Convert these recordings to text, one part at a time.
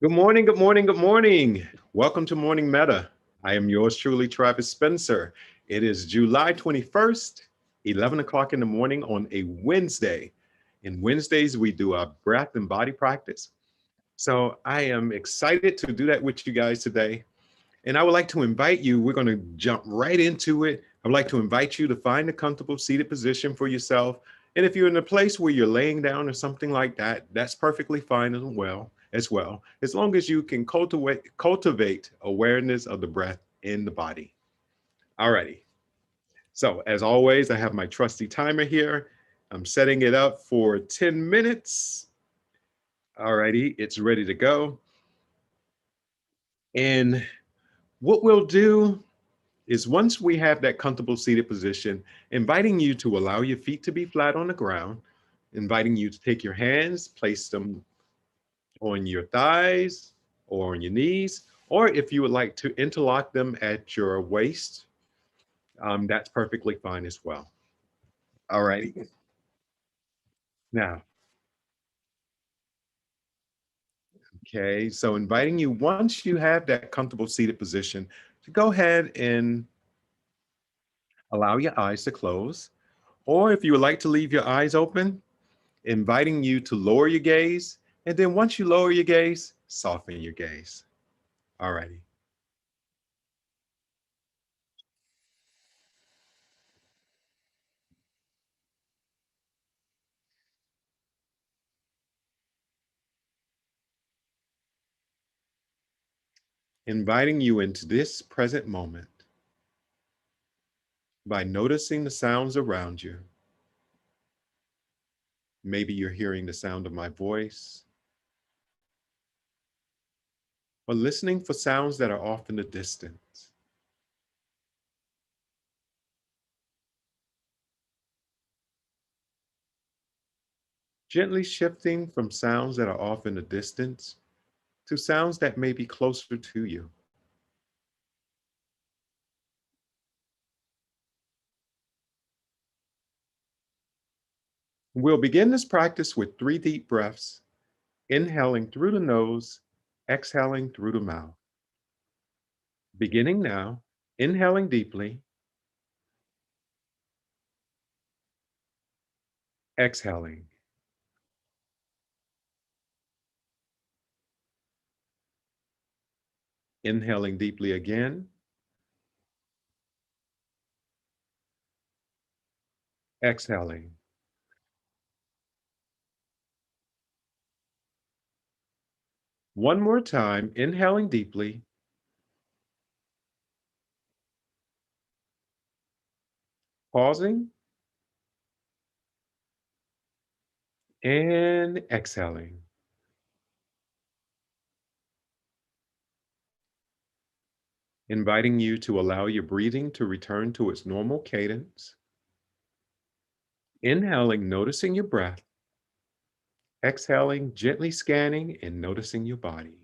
Good morning, good morning, good morning. Welcome to Morning Meta. I am yours truly, Travis Spencer. It is July 21st, 11 o'clock in the morning on a Wednesday. And Wednesdays, we do our breath and body practice. So I am excited to do that with you guys today. And I would like to invite you, we're going to jump right into it. I would like to invite you to find a comfortable seated position for yourself. And if you're in a place where you're laying down or something like that, that's perfectly fine as well, as long as you can cultivate awareness of the breath in the body. Alrighty. So as always, I have my trusty timer here. I'm setting it up for 10 minutes. Alrighty, it's ready to go. And what we'll do is once we have that comfortable seated position, inviting you to allow your feet to be flat on the ground, inviting you to take your hands, place them on your thighs or on your knees, or if you would like to interlock them at your waist, that's perfectly fine as well. All righty. Now, okay, so inviting you once you have that comfortable seated position to go ahead and allow your eyes to close. Or if you would like to leave your eyes open, inviting you to lower your gaze. And then once you lower your gaze, soften your gaze. All righty. Inviting you into this present moment by noticing the sounds around you. Maybe you're hearing the sound of my voice or listening for sounds that are off in the distance. Gently shifting from sounds that are off in the distance to sounds that may be closer to you. We'll begin this practice with 3 deep breaths, inhaling through the nose, exhaling through the mouth. Beginning now, inhaling deeply, exhaling, inhaling deeply again, exhaling. One more time, inhaling deeply, pausing, and exhaling. Inviting you to allow your breathing to return to its normal cadence. Inhaling, noticing your breath. Exhaling, gently scanning and noticing your body.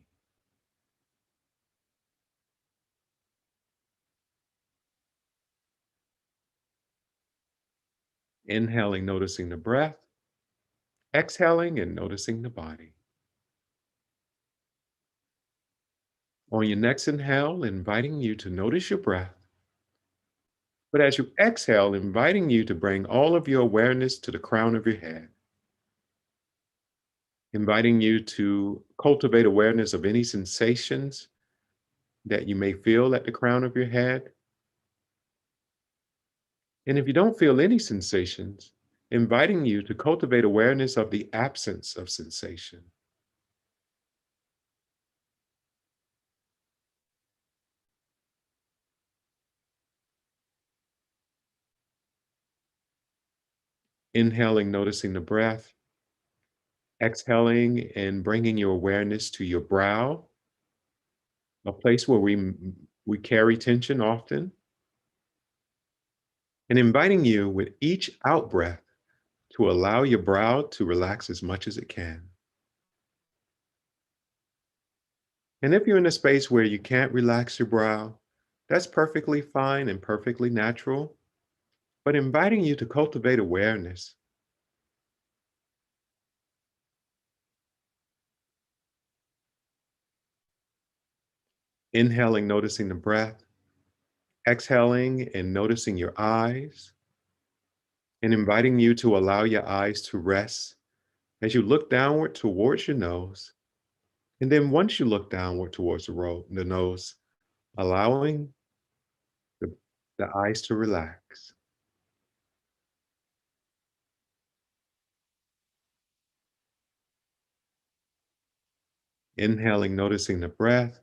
Inhaling, noticing the breath. Exhaling and noticing the body. On your next inhale, inviting you to notice your breath. But as you exhale, inviting you to bring all of your awareness to the crown of your head. Inviting you to cultivate awareness of any sensations that you may feel at the crown of your head. And if you don't feel any sensations, inviting you to cultivate awareness of the absence of sensation. Inhaling, noticing the breath. Exhaling and bringing your awareness to your brow, a place where we carry tension often. And inviting you with each out breath to allow your brow to relax as much as it can. And if you're in a space where you can't relax your brow, that's perfectly fine and perfectly natural. But inviting you to cultivate awareness. Inhaling, noticing the breath. Exhaling and noticing your eyes, and inviting you to allow your eyes to rest as you look downward towards your nose. And then once you look downward towards the nose, allowing the, the eyes to relax. Inhaling, noticing the breath.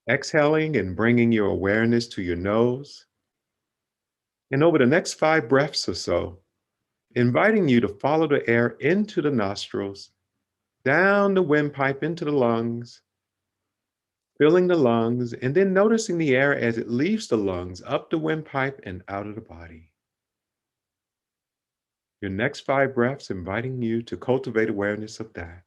Exhaling and bringing your awareness to your nose. And over the next 5 breaths or so, inviting you to follow the air into the nostrils, down the windpipe into the lungs, filling the lungs, and then noticing the air as it leaves the lungs, up the windpipe and out of the body. Your next 5 breaths, inviting you to cultivate awareness of that.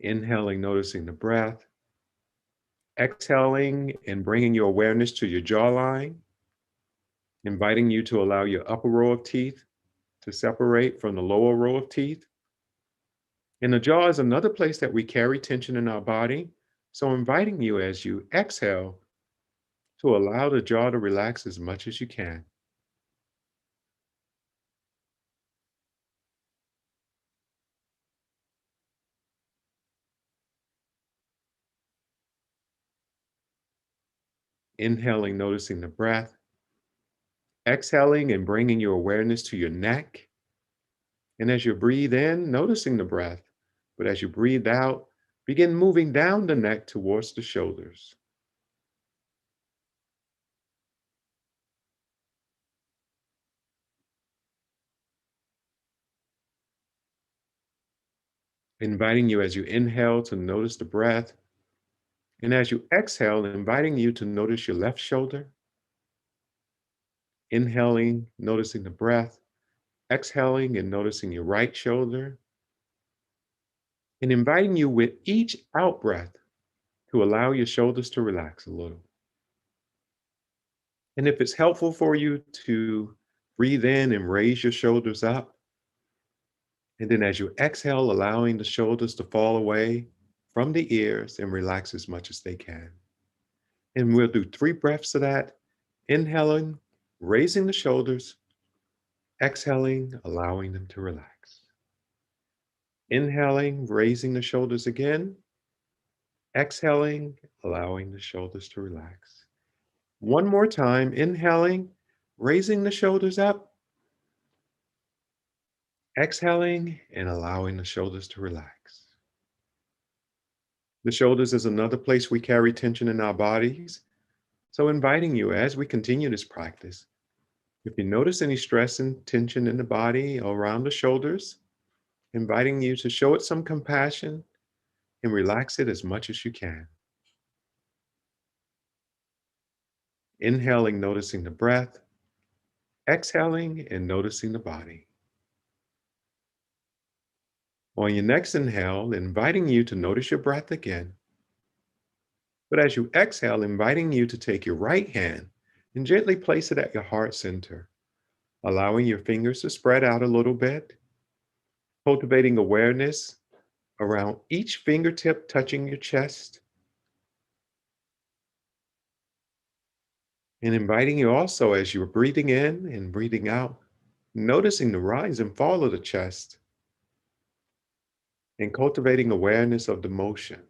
Inhaling, noticing the breath. Exhaling and bringing your awareness to your jawline, inviting you to allow your upper row of teeth to separate from the lower row of teeth. And the jaw is another place that we carry tension in our body. So inviting you as you exhale to allow the jaw to relax as much as you can. Inhaling, noticing the breath. Exhaling and bringing your awareness to your neck. And as you breathe in, noticing the breath. But as you breathe out, begin moving down the neck towards the shoulders. Inviting you as you inhale to notice the breath. And as you exhale, inviting you to notice your left shoulder. Inhaling, noticing the breath. Exhaling and noticing your right shoulder. And inviting you with each out breath to allow your shoulders to relax a little. And if it's helpful for you to breathe in and raise your shoulders up, and then as you exhale, allowing the shoulders to fall away from the ears and relax as much as they can. And we'll do 3 breaths of that. Inhaling, raising the shoulders, exhaling, allowing them to relax. Inhaling, raising the shoulders again, exhaling, allowing the shoulders to relax. One more time, inhaling, raising the shoulders up, exhaling, and allowing the shoulders to relax. The shoulders is another place we carry tension in our bodies. So, inviting you as we continue this practice, if you notice any stress and tension in the body around the shoulders, inviting you to show it some compassion and relax it as much as you can. Inhaling, noticing the breath, exhaling, and noticing the body. On your next inhale, inviting you to notice your breath again. But as you exhale, inviting you to take your right hand and gently place it at your heart center, allowing your fingers to spread out a little bit, cultivating awareness around each fingertip touching your chest, and inviting you also as you're breathing in and breathing out, noticing the rise and fall of the chest, and cultivating awareness of the motion.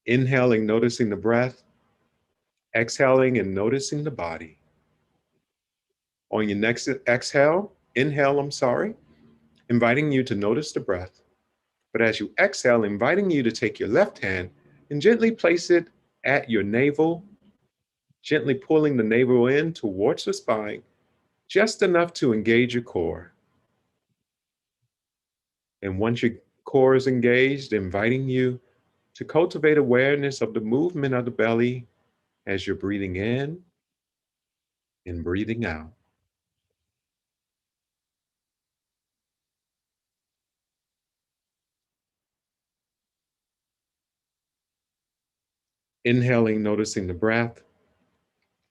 Inhaling, noticing the breath, exhaling, and noticing the body. On your next inhale, inviting you to notice the breath. But as you exhale, inviting you to take your left hand and gently place it at your navel, gently pulling the navel in towards the spine, just enough to engage your core. And once your core is engaged, inviting you to cultivate awareness of the movement of the belly as you're breathing in and breathing out. Inhaling, noticing the breath.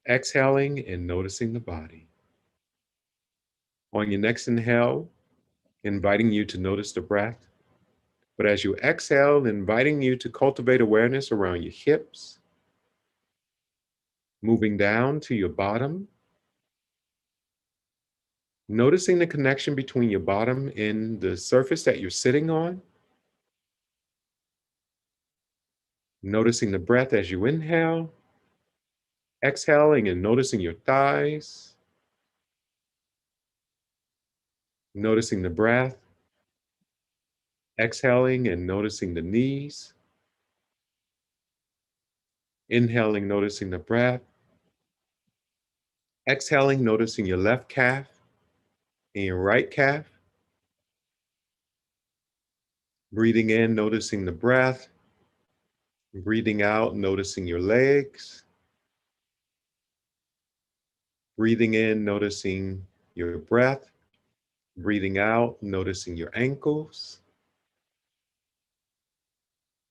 Exhaling and noticing the body. On your next inhale, inviting you to notice the breath. But as you exhale, inviting you to cultivate awareness around your hips, moving down to your bottom, noticing the connection between your bottom and the surface that you're sitting on, noticing the breath as you inhale, exhaling and noticing your thighs, noticing the breath, exhaling and noticing the knees, inhaling, noticing the breath, exhaling, noticing your left calf and your right calf, breathing in, noticing the breath, breathing out, noticing your legs, breathing in, noticing your breath, breathing out, noticing your ankles,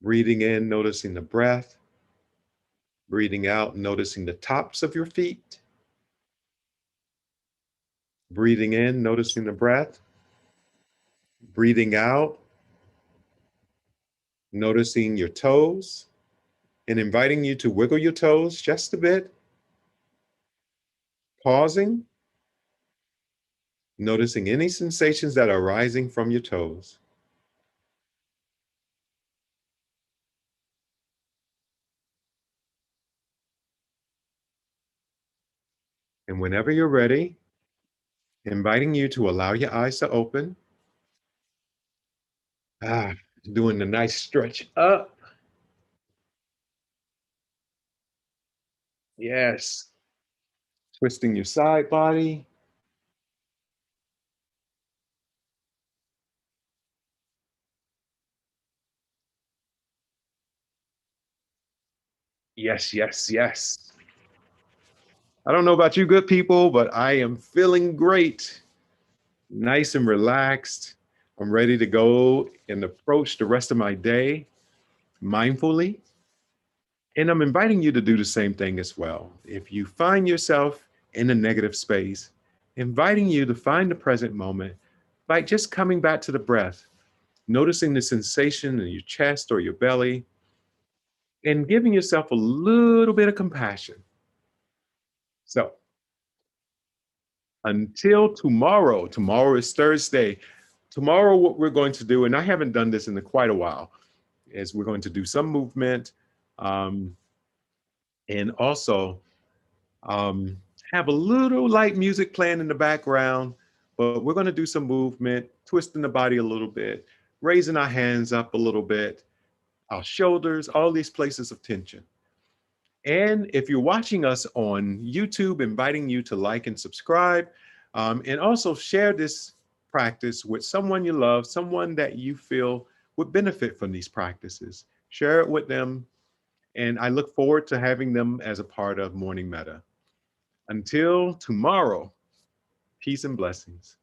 breathing in, noticing the breath, breathing out, noticing the tops of your feet, breathing in, noticing the breath, breathing out, noticing your toes, and inviting you to wiggle your toes just a bit, pausing, noticing any sensations that are rising from your toes. And whenever you're ready, inviting you to allow your eyes to open. Ah, doing the nice stretch up. Yes. Twisting your side body. Yes, yes, yes. I don't know about you good people, but I am feeling great, nice and relaxed. I'm ready to go and approach the rest of my day mindfully. And I'm inviting you to do the same thing as well. If you find yourself in a negative space, inviting you to find the present moment by just coming back to the breath, noticing the sensation in your chest or your belly, and giving yourself a little bit of compassion. So until tomorrow, tomorrow is Thursday. Tomorrow, what we're going to do, and I haven't done this in quite a while, is we're going to do some movement um, and also um, have a little light music playing in the background. But we're going to do some movement, twisting the body a little bit, raising our hands up a little bit, our shoulders, all these places of tension. And if you're watching us on YouTube, inviting you to like and subscribe, and also share this practice with someone you love, someone that you feel would benefit from these practices. Share it with them, and I look forward to having them as a part of Morning Metta. Until tomorrow, peace and blessings.